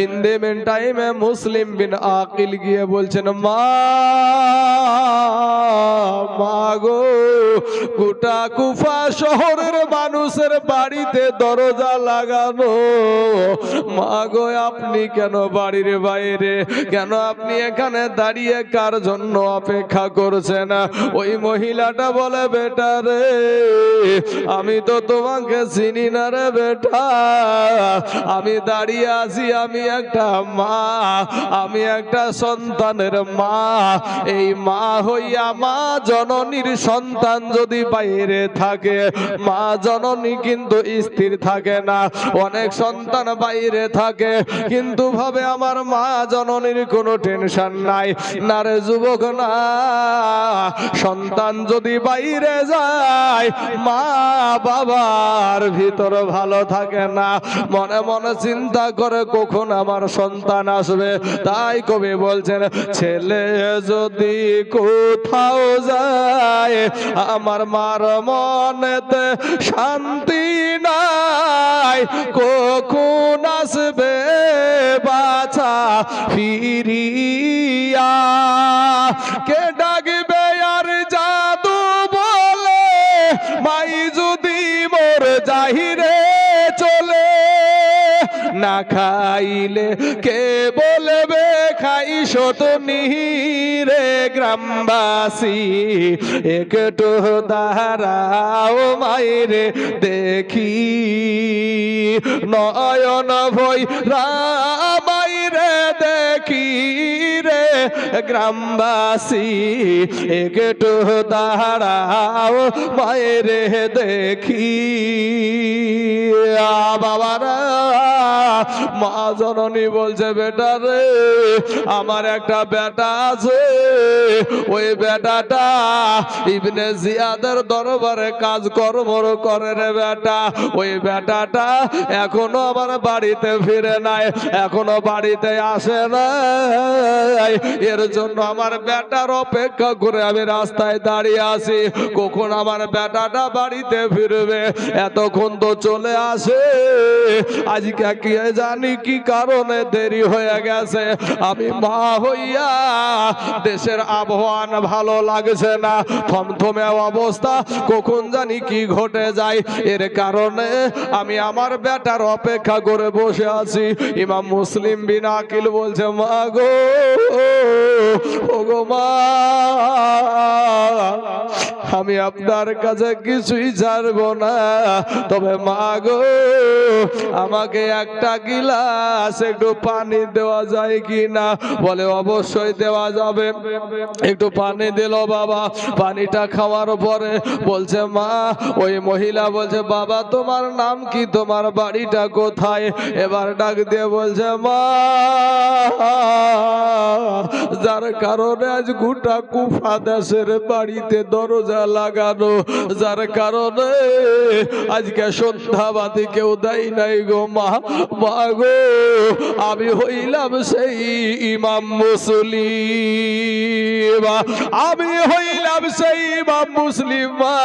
In the main টাইমে মুসলিম বিন আকিল গিয়ে বলছেন, মা গো, গোটা কুফা শহরের মানুষের বাড়িতে দরজা লাগানো, মা গো আপনি কেন বাড়ির বাইরে, কেন আপনি এখানে দাঁড়িয়ে কার জন্য অপেক্ষা করছেন? ওই মহিলাটা বলে, বেটা রে, আমি তো তোমাকে চিনি না রে বেটা, আমি দাঁড়িয়ে আছি, আমি একটা মা, আমি একটা সন্তানের মা। এই মা হইয়া মা জননীর সন্তান যদি বাইরে থাকে, মা জননী কিন্তু স্থির থাকে না। অনেক সন্তান বাইরে থাকে কিন্তু ভাবে আমার মা জননীর কোনো টেনশন নাই। না রে যুবক, না, সন্তান যদি বাইরে যায় মা বাবার ভিতর ভালো থাকে না, মনে মনে চিন্তা করে কখন আমার সন্তান আসবে। তাই কবি বলছেন, ছেলে যদি কোথাও যায় আমার মার মনেতে শান্তি নাই, কখন আসবে বাছা ফিরিয়া, কে ডাকবে আর জাদু বলে, মাই যদি মোর যাহিরে চলে, না খাইলে কে বলবে খাইছো তুমি রে গ্রামবাসী, একটু দাঁড়াও মাইরে দেখি, নয়ন ভই রামাইরে দেখি রে গ্রামবাসী, একটু দাঁড়াও মাইরে দেখি। বাবারা, মা জননী বলছে, বেটা রে, আমার একটা বেটা আছে, ওই বেটাটা ইবনে জিয়াদের দরবারে কাজ কর্ম করে রে বেটা, ওই বেটাটা এখনো আমার বাড়িতে ফিরে নাই, এখনো বাড়িতে আসে নাই, এর জন্য আমার বেটার অপেক্ষা করে আমি রাস্তায় দাঁড়িয়ে আছি, কখন আমার বেটাটা বাড়িতে ফিরবে। এতক্ষণ তো চলে আসে, আজকে কি জানি কি কারণে দেরি হয়ে গেছে। আমি মা হইয়া দেশের আবহাওয়া ভালো লাগছে না, থমথমে অবস্থা, কখন জানি কি ঘটে যায়, এর কারণে আমি আমার বেটার অপেক্ষা করে বসে আছি। ইমাম মুসলিম বিন আকিল বলছে, মা গো, ও গো মা, আমি আপনার কাছে কিছুই ছাড়বো না, তবে মা গো, আমাকে একটা গিলাস একটু পানি দেওয়া যায় কি না? বলে অবশ্যই দেওয়া যাবে। একটু পানি দিল বাবা, পানিটা খাওয়ার পরে বলছে, মা, ওই মহিলা বলছে, বাবা তোমার নাম কি, তোমার বাড়িটা কোথায়? এবার ডাক দিয়ে বলছে, মা, যার কারণে আজ গোটা কুফা দেশের বাড়িতে দরজা লাগানো, যার কারণে আজকে সন্ধ্যাবাদী কেউ দেয় নাই গো মা, মা গো, আমি হইলাম সেই ইমাম মুসলিম, আমি হইলাম সেই ইমাম মুসলিম। মা,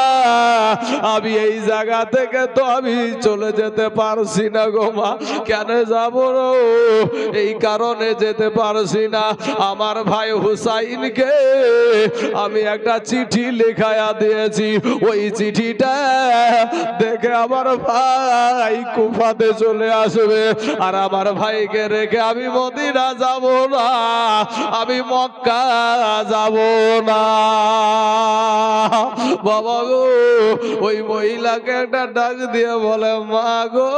আমি এই জায়গা থেকে তো আমি চলে যেতে পারছি না গো মা। কেন যাব? এই কারণে যেতে পারছি না, আমার ভাই হুসাইনকে আমি একটা চিঠি লেখায়া দিয়েছি, ওই চিঠিটা দেখে আমার ভাই কুফাতে চলে আসবে, আর আমার ভাইকে রেখে আমি মদিনা যাব না, আমি মক্কা যাব না। বাবা গো, ওই মহিলাকে একটা ডাক দিয়ে বলে, মা গো,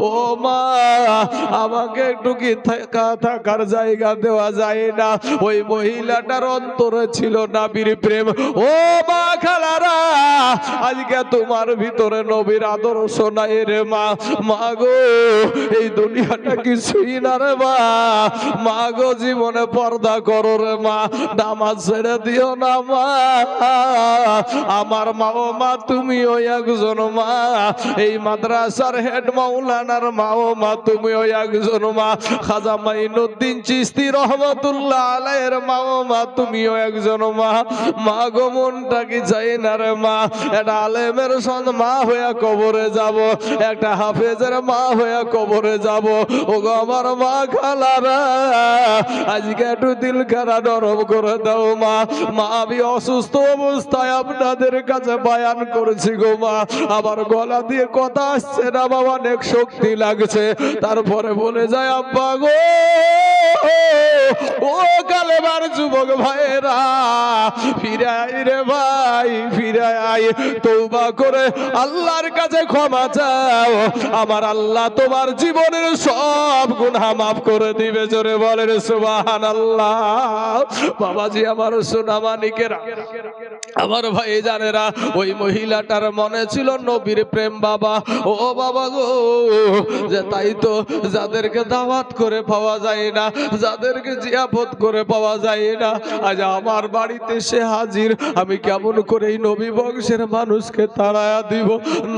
ও মা, আমাকে একটু কি থাকার জায়গা দেওয়া যায় না? ওই মহিলাটার অন্তরে ছিল নবীর প্রেম। ও মা খালারা, আজকে তোমার ভিতরে নবীর আদর্শ নাই রে মা। মা গো, এই দুনিয়াটা কিছুই না রে মা। মা গো, জীবনে পর্দা করো রে মা, নামাজ ছেড়ে দিও না মা। আমার আমার মা ও মা তুমিও একজন মা, এই মাদ্রাসার হেড মাওলানার মা ও মা তুমিও একজন মা, খাজা মাইনুদ্দিন চিশতি রহমাতুল্লাহ আলাইহির মা ও মা তুমিও একজন মা। মা গো মনটা কি চাই না রে মা, একটা আলেমের মা হয়ে কবরে যাব, একটা হাফেজের মা হয়ে কবরে যাব। ও গো আমার মা খালারা, আজকে একটু দিল খারা নরম করে দাও মা। মা আমি অসুস্থ অবস্থায় আপনাদের কাছে বায়ান করেছি গো মা, আমার গলা দিয়ে কথা আসছে না বাবা, অনেক শক্তি লাগছে, তারপরে বলে যায় আব্বা গো ও কালেমার যুবক ভাইরা ফিরে আই রে ভাই, ফিরে আই, তওবা করে আল্লাহর কাছে ক্ষমা চাও, আমার আল্লাহ তোমার জীবনের সব গুনাহ মাফ করে দিবে। জোরে বলেন সুবহানাল্লাহ। বাবাজি আমার সোনা মানিকেরা, আমার ভাই জানেরা, ওই মহিলাটার মনে ছিল নবীর প্রেম বাবা। ও বাবা গো, যে তাই তো যাদেরকে দাওয়াত করে পাওয়া যায় না, যাদেরকে জিয়াফত করে পাওয়া যায় না, আজ আমার বাড়িতে সে হাজির, আমি কেমন করে এই নবী বংশের মানুষকে তাড়ায়া দিব?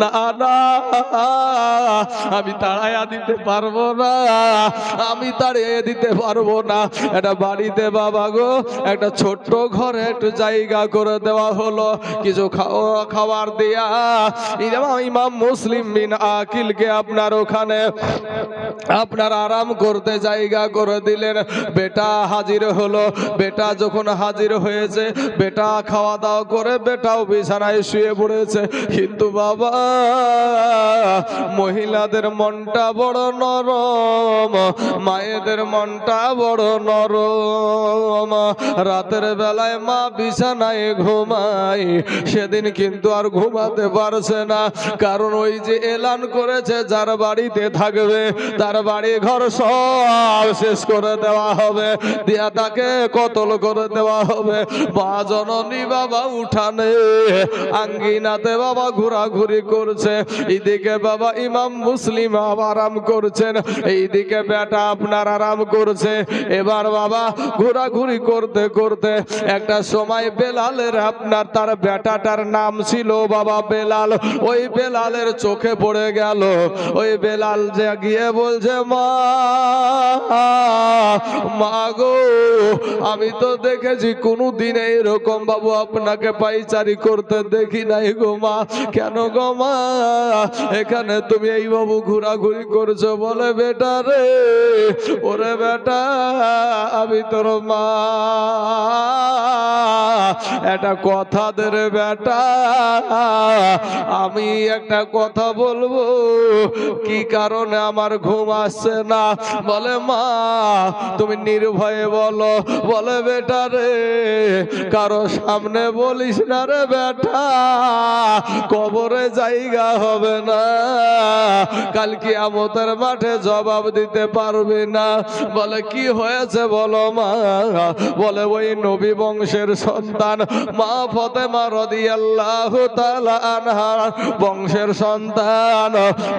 না না, আমি তাড়ায়া দিতে পারবো না, আমি তাড়িয়ে দিতে পারবো না। এটা বাড়িতে বাবা গো একটা ছোট্ট ঘরে একটু জায়গা করে দেওয়া হলো, কিছু খাবার দিয়া ইমাম মুসলিম বিন আকিলকে আপনার ওখানে আপনার আরাম করতে জায়গা করে দিলেন। বেটা হাজির হলো, বেটা যখন হাজির হয়েছে, বেটা খাওয়া দাওয়া করে বেটাও বিছানায় শুয়ে পড়েছে। কিন্তু বাবা মহিলাদের মনটা বড় নরম, মায়েদের মনটা বড় নরম। রাতের বেলায় মা বিছানায় ঘুমায়, সেদিন কিন্তু আর ঘুমাতে পারছে না, কারণ ওই যে এলান করেছে যার বাড়িতে থাকবে তার বাড়ি ঘর সব শেষ করে দেওয়া হবে, দিয়া তাকে কতল করে দেওয়া হবে। মা জননী বাবা উঠানে আঙ্গিনাতে বাবা ঘোরাঘুরি করছে, এইদিকে বাবা ইমাম মুসলিম আরাম করছেন, এইদিকে বেটা আপনার আরাম করছে। এবার বাবা ঘোরাঘুরি করতে করতে একটা সময় বেলালের আপনার তার বেটাটার নাম ছিল বাবা বেলাল, ওই বেলালের চোখে পড়ে গেল। ওই বেলাল যে গিয়ে বলছে মা, মা গো আমি তো দেখেছি কোনদিন এরকম বাবু আপনাকে পাইচারি করতে দেখি নাই গো মা, কেন গো মা এখানে তুমি এই বাবু ঘোরাঘুরি করছো? বলে বেটা রে, ওরে বেটা আমি তোর মা, একটা কথা দে রে বেটা, আমি একটা কথা বলবো, কি কারণে আমার ঘুম আসছে না? বলে মা তুমি নির্ভয়ে বলো। বলে বেটা রে, কারো সামনে বলিস না রে বেটা, কবরে জায়গা হবে না, কাল কিয়ামতের মাঠে জবাব দিতে পারবে না। বলে কি হয়েছে বলো মা? বলে ওই নবী বংশের সন্তান মা ফাতেমা রাদিয়াল্লাহু তাআলা আনহা বংশের সন্তান,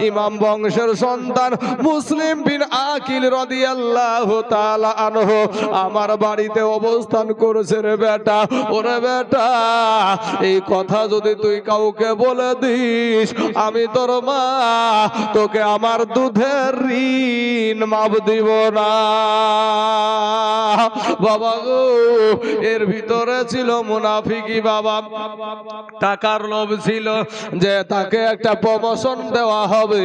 ইমাম বংশের সন্তান মুসলিম বিন আকিল রাদিয়াল্লাহু তাআলা আনহু আমার বাড়িতে অবস্থান করেছে রে বেটা। ওরে বেটা, এই কথা যদি তুই কাউকে বলে দিস, আমি তোর মা তোকে আমার দুধের ঋণ মাপ দিব না। বাবা গো, এর ভিতরে ছিল মুনাফিকি বাবা, টাকার লোভ ছিল যে তাকে একটা প্রমোশন দেওয়া হবে,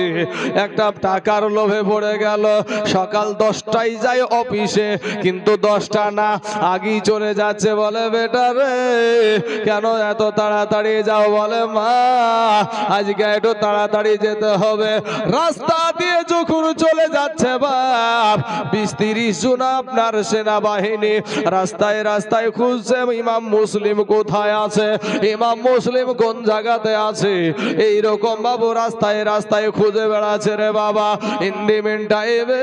একটা টাকার লোভে পড়ে গেল। সকাল 10টায় যায় অফিসে, কিন্তু 10টা না আগেই চলে যাচ্ছে। বলে বেটা রে, কেন এত তাড়াতাড়ি যাও? বলে মা আজকে একটু তাড়াতাড়ি যেতে হবে। রাস্তা দিয়ে যখন চলে যাচ্ছে বাপ, 20-30 জন আপনার সেনাবাহিনী রাস্তায় রাস্তায় খুঁজছে ইমাম মুসলিম কোথায় আছে, ইমাম মুসলিম কোন জায়গাতে আছে, এইরকম বাবু রাস্তায় রাস্তায় খুঁজে বেড়াচ্ছে রে বাবা। ইন্ডিমিন টাইমে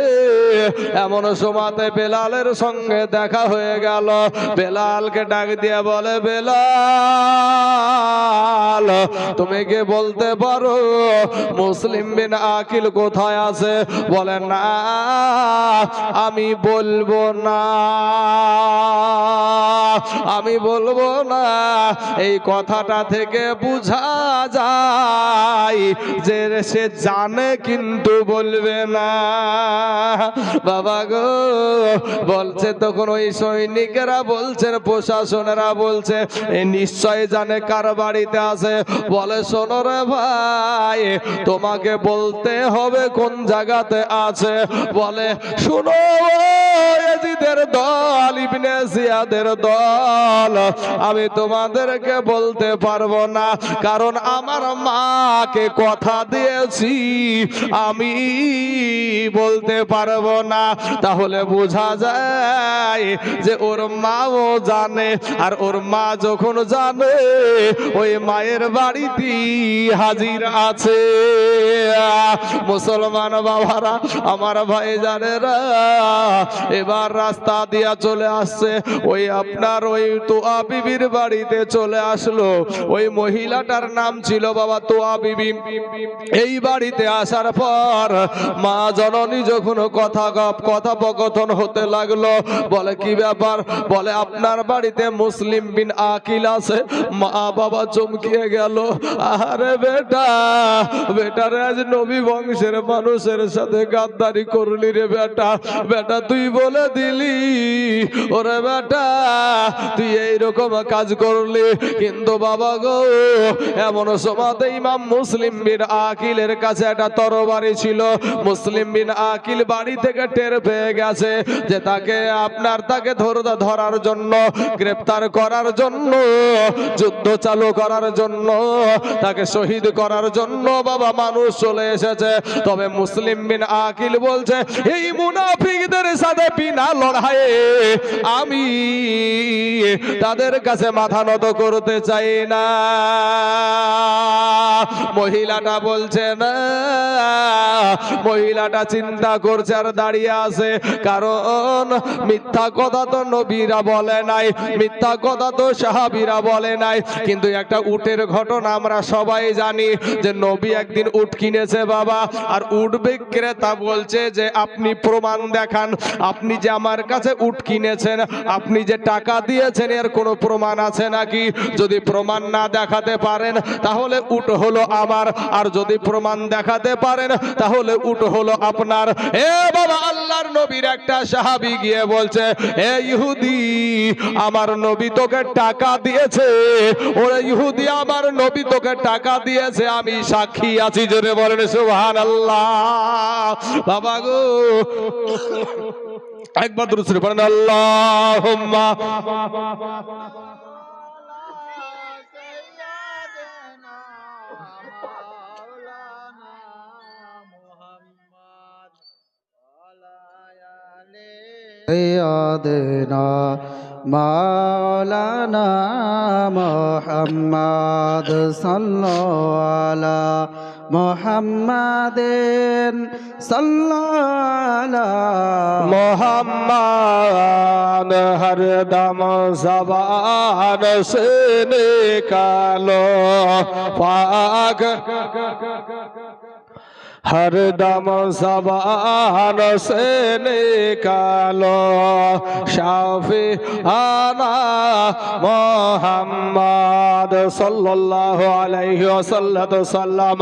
এমন সময়তে বেলালের সঙ্গে দেখা হয়ে গেল। বেলালকে ডাক দিয়ে বলে বেলাল, তুমি কি বলতে পারো মুসলিম বিন আকিল কোথায় আছে? বলে না আমি বলবো না, আমি বলবো না। এই কথাটা থেকে বোঝা যায় যে সে জানে কিন্তু বলবে না। বাবা গো, বলছে তখন ওই সৈনিকেরা বলছেন, প্রশাসনেরা বলছে এ নিশ্চয় জানে কার বাড়িতে আছে। বলে শোনো রে ভাই, তোমাকে বলতে হবে কোন জায়গাতে আছে। বলে শুনো ইয়াজিদের দল, ইবনে জিয়াদের দল, আমি তোমাদেরকে বলতে পারবো না, কারণ আমার মাকে কথা দিয়েছি আমি বলতে পারবো না। তাহলে বোঝা যায় যে ওর মাও জানে, আর ওর মা যখন জানে ওই মায়ের বাড়িতে হাজির আছে। মুসলমান বাবারা, আমার ভাই জানেরা, এবার রাস্তা দিয়া চলে আসছে ওই আপনার ওই তোয়া বিবির বাড়িতে চলে আসলো। ওই মহিলাটার নাম ছিল বাবা তোয়া বিবি। এই বাড়িতে আসার পর মা জননী যখন কথোপকথন হতে লাগলো, বলে কি ব্যাপার? বলে আপনার বাড়িতে মুসলিম বিন আকিল আছে। মা বাবা চমকিয়ে গেল। আরে বেটা, বেটারে আজ নবী বংশের মানুষের সাথে গাদ্দারি করলি রে বেটা। বেটা তুই বলে দিলি ওরে বেটা তুই এইরকম কাজ করলি। কিন্তু বাবা গো, এমন সময়তে ইমাম মুসলিম বিন আকিলের কাছে একটা তরবারি ছিল। মুসলিম বিন আকিল বাড়ি থেকে টের পেয়ে গেছে যে তাকে ধরার জন্য, গ্রেফতার করার জন্য, যুদ্ধ চালু করার জন্য, তাকে শহীদ করার জন্য বাবা মানুষ চলে এসেছে। তবে মুসলিম বিন আকিল বলছে এই মুনাফিকদের সাথে বিনা লড়াইয়ে আমি তাদের কাছে মাথা নত করতে চাই না। মহিলাটা বলছে না, মহিলাটা চিন্তা করছে আর দাঁড়িয়ে আছে, কারণ মিথ্যা কথা তো নবীরা বলে নাই, মিথ্যা কথা তো সাহাবীরা বলে নাই। কিন্তু একটা উটের ঘটনা আমরা সবাই জানি যে নবী একদিন উট কিনেছে বাবা, আর উট বিক্রেতা বলছে যে আপনি প্রমাণ দেখান, আপনি যে আমার কাছে উট কিনেছেন, আপনি যে টাকা দিয়েছেন এর কোনো প্রমাণ আছে নাকি? যদি প্রমাণ না দেখাতে পারেন তাহলে উট হলো আমার, আর যদি প্রমাণ দেখাতে পারেন তাহলে উট হলো আপনার। এ বাবা, আল্লাহর নবীর একটা সাহাবী গিয়ে বলছে এ ইহুদি, আমার নবী তোকে টাকা দিয়েছে। ওরে ইহুদি, আমার নবী তোকে টাকা দিয়েছে, আমি সাক্ষী আছি। জোরে বলেন সুবহানাল্লাহ। বাবা গো, একবার দুরূদ শরীফ পড়েন আল্লাহুম্মা। سيدنا مولانا محمد صلى على محمد صلى على मोहम्मद हर दम ज़बान से निकालो पाक, हर दम ज़बान से निकालो शाफी आना मोहम्मद सल्लल्लाहु अलैहि वसल्लम।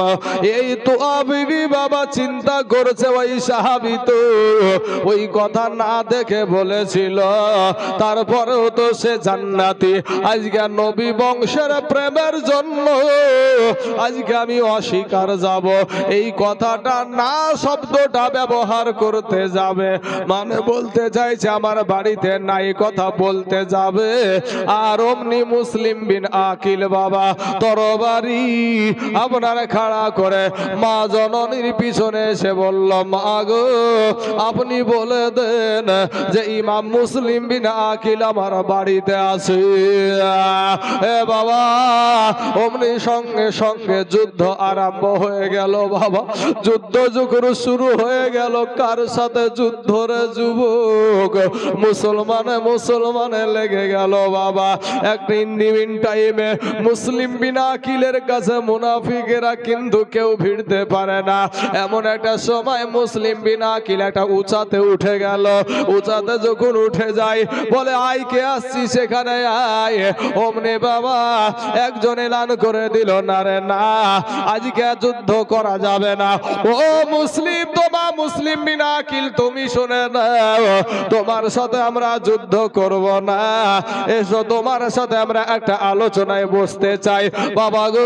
এই তো বিবি বাবা চিন্তা করেছে ওই সাহাবী তো ওই কথা না দেখে বলেছিল, তারপরেও তো সে জান্নাতি। আজকে নবী বংশের প্রেমের জন্য আজকে আমি অস্বীকার যাব, এই কথাটা না শব্দটা ব্যবহার করতে যাবে, মানে বলতে চাইছে আমার বাড়িতে নাই কথা বলতে যাবে। আর অমনি মুসলিম বিন আকিল বাবা তরবারি আপনার খাড়া করে মা জননীর পিছনে এসে বলল, মা গো আপনি বলে দেন যে ইমাম মুসলিম বিন আকিল আমার বাড়িতে আছে। এ বাবা, অমনি সঙ্গে সঙ্গে যুদ্ধ আরম্ভ হয়ে গেল বাবা। যুদ্ধ যখন শুরু হয়ে গেল, কার সাথে যুদ্ধ রে যুবক? মুসলমানে লেগে গেল বাবা। একটা ইন্ডিভিন টাইমে মুসলিম বিন আকিলের কাছে মুনাফিকেরা কিন্তু কেউ ভিড়তে পারে না। এমন একটা সময় মুসলিম বিন আকিল একটা উঁচাতে উঠে গেল। উঁচাতে যখন উঠে যায়, বলে আয় কে আসছি সেখানে আয়। অমনি বাবা একজন এলান করে দিল, না রে না, আজকে যুদ্ধ করা যাবে না। ও মুসলিম, মুসলিম বিন আকিল তুমি শুনে নাও, তোমার সাথে আমরা যুদ্ধ করব না। এসো তোমার সাথে আমরা একটা আলোচনায় বসতে চাই। বাবা গো,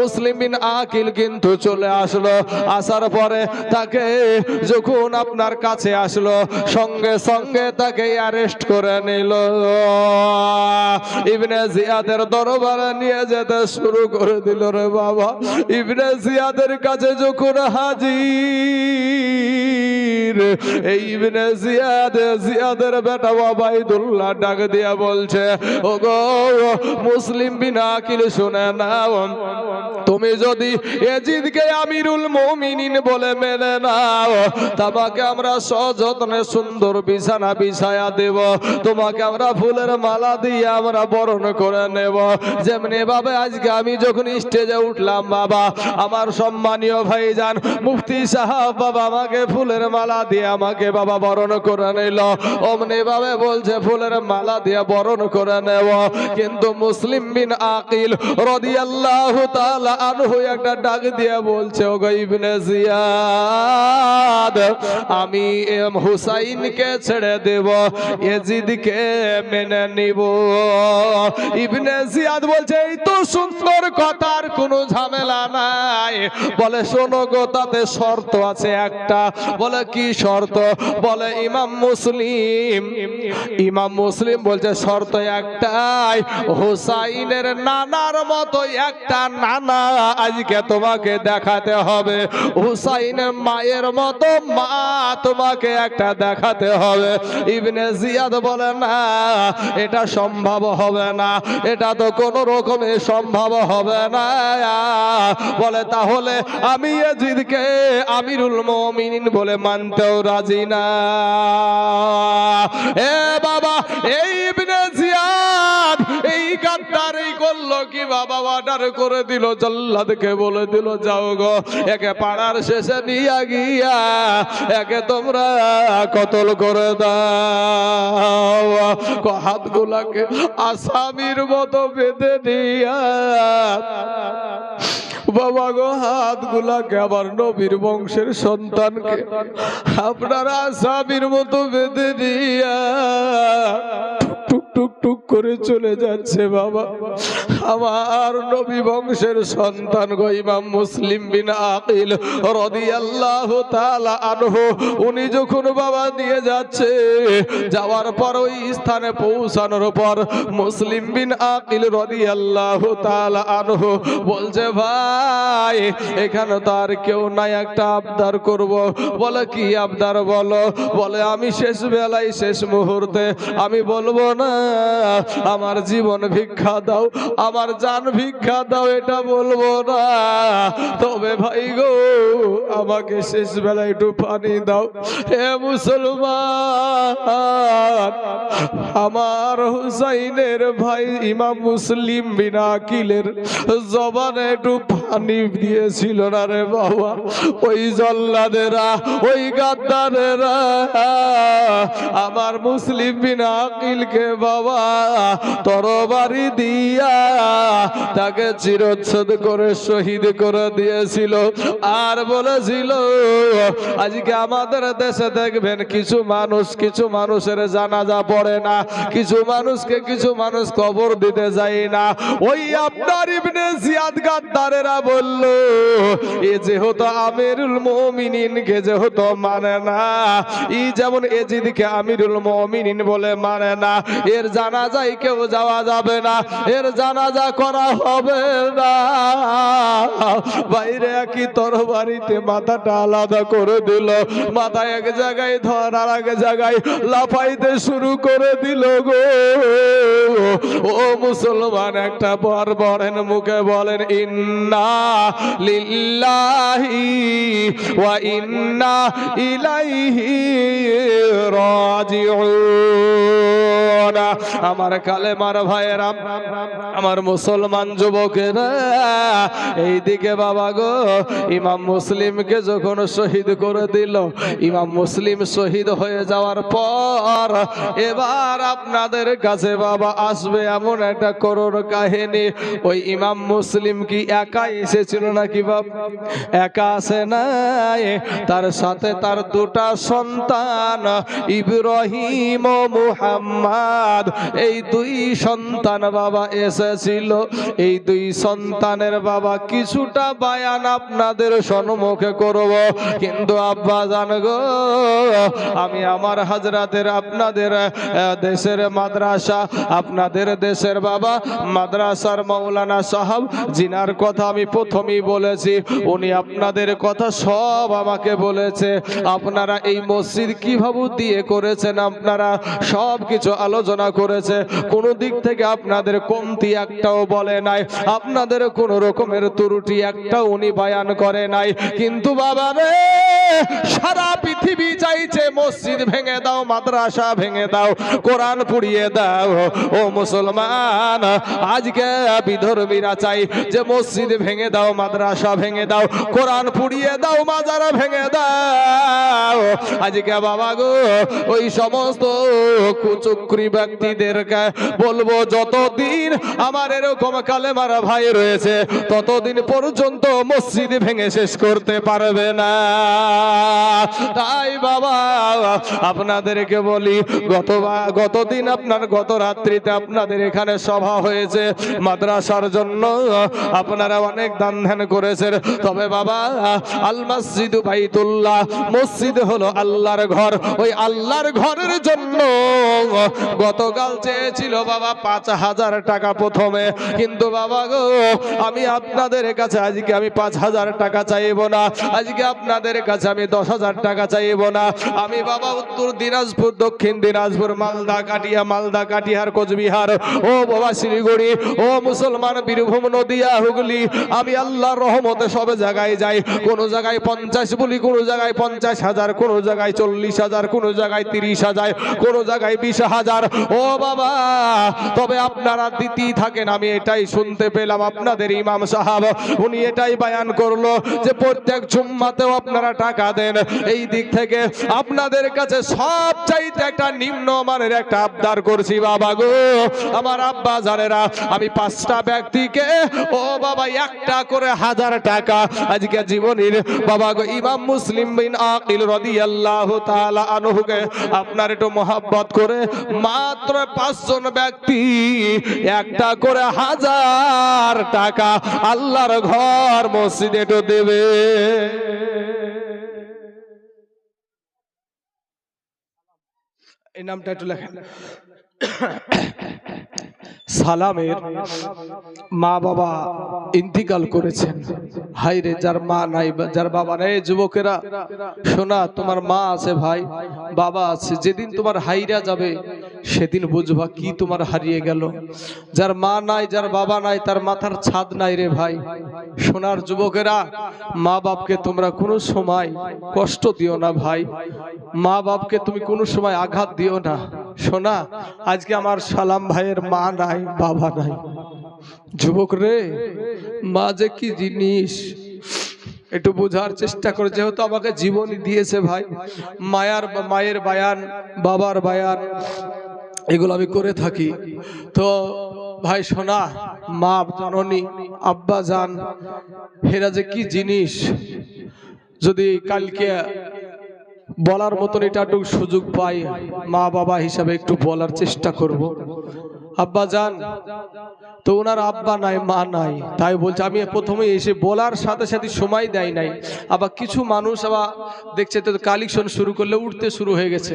মুসলিম বিন আকিল কিন্তু চলে আসলো। আসার পরে তাকে যখন আপনার কাছে আসলো, সঙ্গে সঙ্গে তাকে অ্যারেস্ট করে নিল। ইবনে জিয়াদের দরবারে নিয়ে যেতে শুরু করে দিল রে বাবা। ইবনে জিয়াদের কাছে যখন হাজির, এই ইবনে জিয়াদের বেটা ওবাইদুল্লাহ ডাক দিয়া বলছে, ওগো মুসলিম বিন আকিল শুনে নাও, তুমি যদি ইয়াজিদকে আমিরুল মুমিনিন বলে মেনে নাও, তোমাকে আমরা সযত্নে সুন্দর বিছানা বিছায়া দেব, তোমাকে আমরা ফুলের মালা দিয়ে আমরা বরণ করে নেব। যেমনি ভাবে আজকে আমি যখন স্টেজে উঠলাম বাবা, আমার সম্মানীয় ভাইজান মুফতি সাহেব বাবা আমাকে ফুলের মালা দিয়ে আমাকে বাবা বরণ করে নিল। অমনি ভাবে বলছে ফুলের মালা দিয়ে বরণ করে নেব। কিন্তু মুসলিম বিন আকিল রাদিয়াল্লাহু তাআলা আনহু একটা ডাক দিয়ে বলছে, ওগো ইবনে জিয়াদ, আমি হুসাইনকে ছেড়ে দেব, ইয়াজিদকে মেনে নিব। ইবনে জিয়াদ বলছে, এই তো সুন্দর কথার কোনো ঝামেলা নাই। বলে শোনো গো, তাতে শর্ত আছে একটা। বলে কি শর্ত? বলে ইমাম মুসলিম বলছে শর্ত একটাই, হুসাইনের নানার মতো একটা নানা আজকে তোমাকে দেখাতে হবে। হুসাইনের মায়ের মতো মা তোমাকে একটা দেখাতে হবে। ইবনে জিয়াদ বলে না, এটা সম্ভব হবে না, এটা তো কোনো রকমে সম্ভব হবে না। বলে তাহলে আমি ইয়াজিদকে আমিরুল মুমিনিন বলে মানতেও রাজি না। এ বাবা, এই ইবনে জিয়াদ এই গাদ্দারি করলো কি বাবা? অর্ডার করে দিল, জল্লাদকে বলে দিল, যাও গো একে পাড়ার শেষে নিয়ে গিয়া একে তোমরা কতল করে দাও। হাতগুলাকে আসামির মতো বেঁধে নিয়া বাবা গো, হাতগুলাকে আবার নবীর বংশের সন্তানকে আপনারা আসামির মতো বেঁধে নিয়া টুক টুক টুক করে চলে যাচ্ছে বাবা। আমার নবী বংশের সন্তান গো ইমাম মুসলিম বিন আকিল রাদিয়াল্লাহু তাআলা আনহু, উনি যখন বাবা নিয়ে যাচ্ছে, যাওয়ার পর ওই স্থানে পৌঁছানোর পর মুসলিম বিন আকিল রাদিয়াল্লাহু তাআলা আনহু বলছে, ভাই এখানে তো আর কেউ নাই, একটা আবদার করব। বলে কি আবদার বলো? বলে আমি শেষ বেলায় শেষ মুহূর্তে আমি বলবো না আমার জীবন ভিক্ষা দাও, আমার জান ভিক্ষা দাও, এটা বলবো না, তবে ভাই গো আমাকে শেষ বেলায় একটু পানি দাও। হে মুসলমান, আমার হুসাইনের ভাই ইমাম মুসলিম বিন আকিলের জবানে একটু পানি দিয়েছিল না রে বাবা। ওই জল্লাদেরা, ওই গাদ্দারেরা আমার মুসলিম বিন আকিলকে বাবা তরবারি দিয়া তাকে চিরচ্ছেদ করে শহীদ করে দিয়েছিল। আর বলেছিল, আজকে আমাদের দেশে দেখবেন কিছু মানুষের জানাজা পড়ে না, কিছু মানুষ কবর দিতে যায় না। ওই আপনার ইবনে জিয়াদ গাদ্দারেরা বলল, এ যেহেতু আমিরুল মুমিনিনকে যেহেতু মানে না, ই যেমন ইয়াজিদকে আমিরুল মুমিনিন বলে মানে না, এ এর জানাজায় কেউ যাওয়া যাবে না, এর জানাজা করা হবে না। বাইরে একই তরবারিতে মাথাটা আলাদা করে দিল, মাথা এক জায়গায় ধর আর এক জায়গায় লাফাইতে শুরু করে দিল গো। ও মুসলমান, একটা বর বরেন মুখে বলেন ইন্না লিল্লাহি ওয়া ইন্না ইলাইহি রাজিউন। আমার কালেমার ভাইয়েরা, আমার মুসলমান যুবকেরা, এইদিকে বাবা গো ইমাম মুসলিমকে যখন শহীদ করে দিল, ইমাম মুসলিম শহীদ হয়ে যাওয়ার পর এবার আপনাদের কাছে বাবা আসবে এমন একটা করুণ কাহিনী। ওই ইমাম মুসলিম কি একা এসেছিল নাকি বাবা? একা আসে নাই, তার সাথে তার দুটা সন্তান ইব্রাহিম ও মুহাম্মদ, এই দুই সন্তান বাবা এসেছিল। এই দুই সন্তানের বাবা কিছুটা বায়ান আপনাদের সম্মুখে করব, কিন্তু আব্বা জান গো, আমি আমার হাজরাতের আপনাদের দেশের মাদ্রাসা, আপনাদের দেশের বাবা মাদ্রাসার মাওলানা সাহেব, জিনার কথা আমি প্রথমেই বলেছি, উনি আপনাদের কথা সব আমাকে বলেছে। আপনারা এই মসজিদ কিভাবে দিয়ে করেছেন, আপনারা সব কিছু আলোচনা করেছে, কোনো দিক থেকে আপনাদের কমতি একটাও বলে নাই, আপনাদের কোনো রকমের ত্রুটি একটাও উনি বয়ান করে নাই। কিন্তু বাবা রে, সারা পৃথিবী চাইছে মসজিদ ভেঙে দাও, মাদ্রাসা ভেঙে দাও, কোরআন পুড়িয়ে দাও। ও মুসলমান, আজকে বিধর্মীরা চাই যে মসজিদ ভেঙে দাও, মাদ্রাসা ভেঙে দাও, কোরআন পুড়িয়ে দাও, মাজার ভেঙে দাও। আজকে বাবা গো, ওই সমস্ত কুচক্রী ব্যক্তিদেরকে বলবো, যতদিন আমার এরকম কালেমার ভাই রয়েছে, ততদিন পর্যন্ত মসজিদ ভেঙে শেষ করতে পারবে না। তাই বাবা আপনাদেরকে বলি, গতদিন আপনার গত রাত্রিতে আপনাদের এখানে সভা হয়েছে মাদ্রাসার জন্য, আপনারা অনেক দান ধ্যান করেছেন। তবে বাবা, আল মসজিদ বাইতুল্লাহ, মসজিদ হলো আল্লাহর ঘর, ওই আল্লাহর ঘরের জন্য গতকাল চেয়েছিল বাবা 5,000 টাকা প্রথমে। কিন্তু বাবা গো, আমি আপনাদের কাছে আজকে আমি 5,000 টাকা চাইব না, আজকে আপনাদের কাছে আমি 10,000 টাকা চাইব না। আমি বাবা উত্তর দিনাজপুর, দক্ষিণ দিনাজপুর, মালদা কাটিহার, কোচবিহার, ও বাবা শিলিগুড়ি, ও মুসলমান বীরভূম, নদিয়া, হুগলি, আমি আল্লাহর রহমতে সব জায়গায় যাই। কোন জায়গায় 50 বলি, কোন জায়গায় 50,000, কোন জায়গায় 40,000, কোন জায়গায় 30,000, কোন জায়গায় 20,000। ও বাবা, তবে আপনারা দিতেই থাকেন। আমি এটাই শুনতে পেলাম আপনাদের ইমাম সাহেব উনি এটাই বয়ান করলো যে প্রত্যেক জুম্মাতেও আপনারা টাকা দেন। এই দিক থেকে আপনাদের কাছে সব চাইতে একটা নিম্নমানের একটা আবদার করছি বাবা গো, আমার আব্বা জানেরা, আমি 5টা ব্যক্তিকে ও বাবা একটা করে 1000 টাকা আজকে জীবনের বাবা গো ইমাম মুসলিম বিন আকিল রাদিয়াল্লাহু তাআলা আনহুকে আপনার একটু মহব্বত করে মাত্র 5 জন ব্যক্তি একটা করে 1000 টাকা আল্লাহর ঘর মসজিদে একটু দেবে। এই নামটা একটু লেখেন। সালামের মা বাবা ইন্তিকাল করেছেন। হাইরে, যার মা নাই, যার বাবা নাই, যুবকেরা শোনা, তোমার মা আছে ভাই, বাবা আছে, যেদিন তোমার হাইরা যাবে সেদিন বুঝবা কি তোমার হারিয়ে গেল। যার মা নাই, যার বাবা নাই, তার মাথার ছাদ নাই রে ভাই। সোনার যুবকেরা, মা বাপকে তোমরা কোনো সময় কষ্ট দিও না ভাই, মা বাপকে তুমি কোনো সময় আঘাত দিও না। শোনা, আজকে আমার সালাম ভাইয়ের মা নাই, বাবা নাই। যুবক রে, মা যে কি জিনিস একটু বোঝার চেষ্টা করে। যেহেতু আমাকে জীবনই দিয়েছে ভাই, মায়ের বায়ান, বাবার বায়ান, এগুলো আমি করে থাকি। তো ভাই শোনা, মা জননী, আব্বা জান, এরা যে কি জিনিস, যদি কালকে বলার মতন এটা একটু সুযোগ পাই, মা বাবা হিসাবে একটু বলার চেষ্টা করব। আব্বা জান, তো ওনার আব্বা নাই, মা নাই, তাই বলছে। আমি প্রথমে এসে বলার সাথে সাথে সময় দেয় নাই। আবার কিছু মানুষ আবার দেখছে তো কালেকশন শুরু করলে উঠতে শুরু হয়ে গেছে।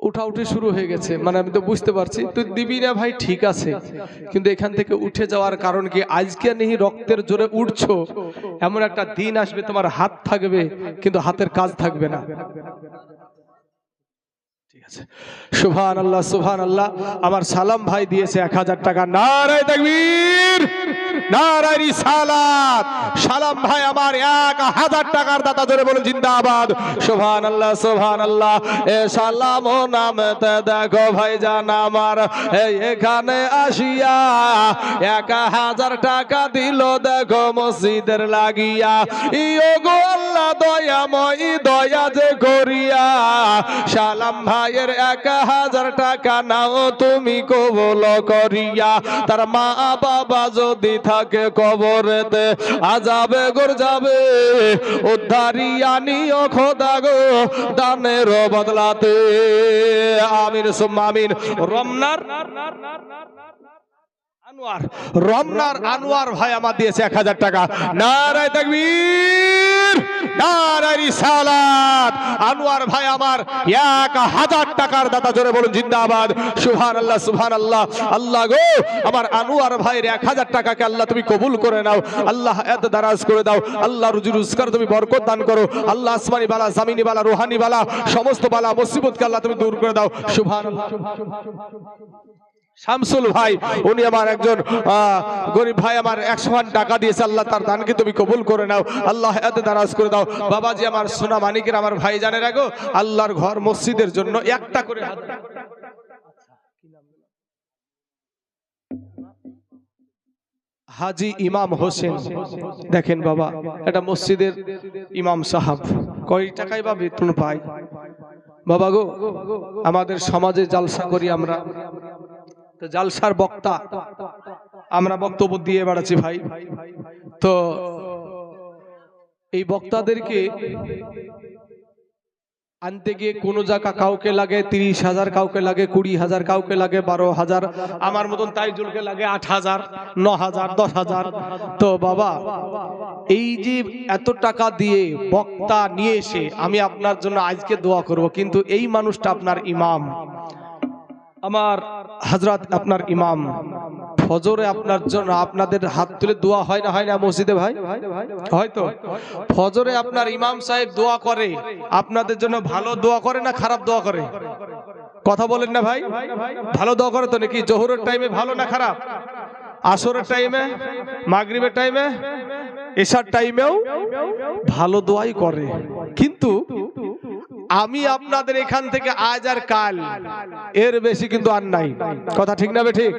উঠাউঠি শুরু হয়ে গেছে, মানে আমি তো বুঝতে পারছি তুই দিবি না ভাই, ঠিক আছে, কিন্তু এখান থেকে উঠে যাওয়ার কারণ কি? আজকে নেই রক্তের জোরে উঠছো, এমন একটা দিন আসবে তোমার হাত থাকবে কিন্তু হাতের কাজ থাকবে না। সুবহানাল্লাহ সুবহানাল্লাহ। আমার সালাম ভাই দিয়েছে 1000 টাকা। নারায়ে তাকবীর, নারায়ে রিসালাত। সালাম ভাই আমার 1000 টাকার দাতা, ধরে বলুন জিন্দাবাদ। সুবহানাল্লাহ সুবহানাল্লাহ। এ সালাম ও নামতে দেখো ভাইজান আমার এখানে আসিয়া 1000 টাকা দিল দেখো মসজিদের লাগিয়া। ইও গো আল্লাহ দয়াময়, দয়া যে করিয়া সালাম ভাইয়ের 1000 টাকা নাও তুমি কবুল করিয়া। তার মা বাবা যদি থাকে কবরেতে আযাবে গর যাবে, উদ্ধারিয়া নিও খোদা গো দানের বদলাতে। আমিন সুম্মা আমিন। রমনার আনোয়ার ভাই আমার দিয়েছে 1000 টাকা। নারায়ে তাকবীর, নারায়ে রিসালাত। আনোয়ার ভাই আমার 1000 টাকার দাতা, জোরে বলুন জিন্দাবাদ। সুবহানাল্লাহ সুবহানাল্লাহ। আল্লাহ গো আমার আনোয়ার ভাইয়ের 1000 টাকাকে আল্লাহ তুমি কবুল করে নাও। আল্লাহ এত দারাজ করে দাও। আল্লাহ রুজি রোজগার তুমি বরকত দান করো। আল্লাহ আসমানি বালা, জামিনি বালা, রুহানি বালা, সমস্ত বালা মুসিবতকে আল্লাহ তুমি দূর করে দাও। সুবহানাল্লাহ। শামসুল ভাই উনি আমার একজন গরিব ভাই, আমার 100 টাকা দিয়েছে। আল্লাহ তার দানকে তুমি কবুল করে নাও। আল্লাহ এত দারাজ করে দাও। বাবাজি আমার সোনা মানিকের আমার ভাই জানে রাখো, আল্লাহর ঘর মসজিদের জন্য একটা করে হাজি ইমাম হোসেন, দেখেন বাবা এটা মসজিদের ইমাম সাহেব, কয় টাকায় বা বেতন পায় বাবা গো। আমাদের সমাজে জালসা করি আমরা, তো জালসার বক্তা আমরা বক্তব্য দিয়ে বেড়াচ্ছি ভাই। তো এই বক্তাদেরকে আনতে গিয়ে কোন জায়গা কাউকে লাগে 30,000, কাউকে লাগে 20,000, কাউকে লাগে 12,000, আমার মতন তাইজুলকে লাগে 8,000, 9,000, 10,000। তো বাবা এই যে এত টাকা দিয়ে বক্তা নিয়ে এসে আমি আপনার জন্য আজকে দোয়া করব, কিন্তু এই মানুষটা আপনার ইমাম, আমার হযরত আপনার ইমাম, ফজরে আপনার জন্য আপনাদের হাত তুলে দোয়া হয় না, হয় না মসজিদে ভাই? হয়তো ফজরে আপনার ইমাম সাহেব দোয়া করে আপনাদের জন্য। ভালো দোয়া করে না খারাপ দোয়া করে? কথা বলেন না ভাই। ভালো দোয়া করে তো নাকি? জোহরের টাইমে ভালো না খারাপ? আসরের টাইমে, মাগরিবের টাইমে, এশার টাইমেও ভালো দোয়াই করে। কিন্তু আমি আপনাদের এখান থেকে আজ আর কাল এর বেশি কিন্তু আর নাই। কথা ঠিক না ঠিক?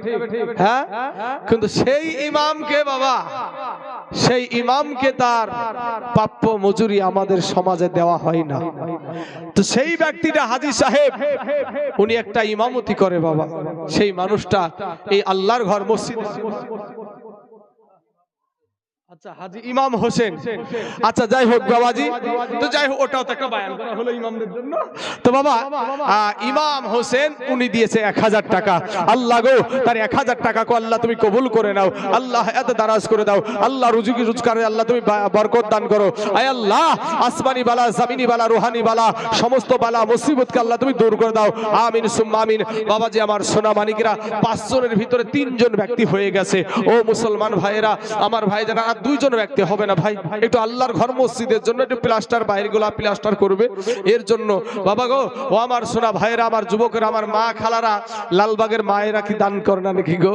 হ্যাঁ, কিন্তু সেই ইমামকে বাবা, সেই ইমামকে তার প্রাপ্য মজুরি আমাদের সমাজে দেওয়া হয় না। তো সেই ব্যক্তিটা হাজী সাহেব, উনি একটা ইমামতি করে বাবা। সেই মানুষটা এই আল্লাহর ঘর মসজিদ, আচ্ছা হাজী ইমাম হোসেন, আচ্ছা যাই হোক বাবাজি, তো যাই হোক ওটাও তো একটা বায়ান করা হলো ইমামদের জন্য। তো বাবা ইমাম হোসেন উনি দিয়েছে 1000 টাকা। আল্লাহ গো তার 1000 টাকাকে আল্লাহ তুমি কবুল করে নাও। আল্লাহ এত দারাজ করে দাও। আল্লাহ রুজি রোজগারে আল্লাহ তুমি বরকত দান করো। আয় আল্লাহ আসমানি বালা, জামিনি বালা, রুহানি বালা, সমস্ত বালা মুসিবতকে আল্লাহ তুমি দূর করে দাও। আমিন সুম্মা আমিন। বাবাজি আমার সোনা মানিকেরা 5 জনের ভিতরে 3 জন ব্যক্তি হয়ে গেছে। ও মুসলমান ভাইয়েরা, আমার ভাই যারা 2 জন ব্যক্তি হবে না ভাই, একটু আল্লাহর ঘর মসজিদের জন্য একটু প্লাস্টার, বাইরেগুলা প্লাস্টার করবে এর জন্য বাবা গো। ও আমার সোনা ভাইয়েরা, আমার যুবকেরা, আমার মা খালারা, লালবাগের মায়েরা কি দান করে না নাকি গো?